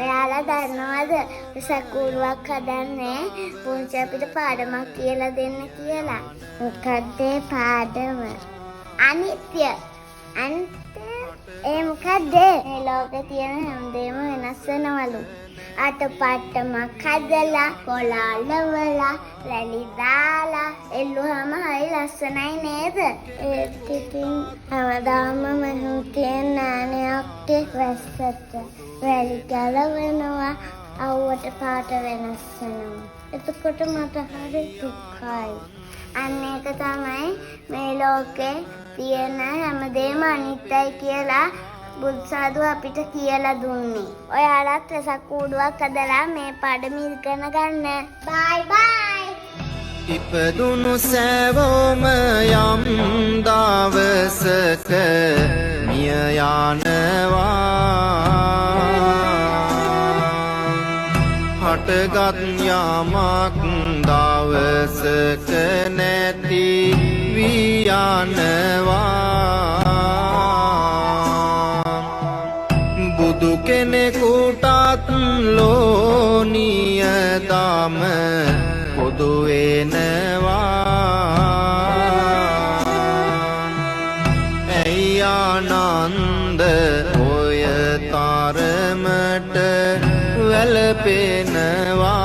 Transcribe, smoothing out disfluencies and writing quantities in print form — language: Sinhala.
ඔයාලා දන්නවද සකුරුවක් හදන්නේ පුංචි අපිට පාඩමක් කියලා දෙන්න කියලා. මොකක්ද ඒ පාඩම? අනිත්‍ය. ඒ මොකක්ද? මේ ලෝකේ තියෙන හැමදේම වෙනස් වෙනවලු. අතපට්ටමක් හදලා කොලාලවලා රැලි දාලා එල්ලුවාම හරි ලස්සනයි නේද? ඒත් ඉතින් හැමදාම මම කියන නානයක් වැස්සට රැලි ගලවනවා අවුවට පාට වෙනස් වෙනවා. එතකොට මට හරි දුකයි. අන්න ඒක තමයි මේ ලෝකේ තියෙන හැමදේම අනිත්‍යයි කියලා බුදුසාදු අපිට කියලා දුන්නේ. ඔයාලත් රසක් කූඩුවක් හදලා මේ පාඩම ඉගෙන ගන්න. බයි බයි. ඉපදුණු සෑවොම යම් දවසක මිය යනවා. හටගත් යමක් දවසක නැති වී යනවා. බුදු කෙනෙකුටත් ලෝනියදම පොදු වෙනවා. ඇයි ආනන්ද ඔය තරමට වැළපෙනවා.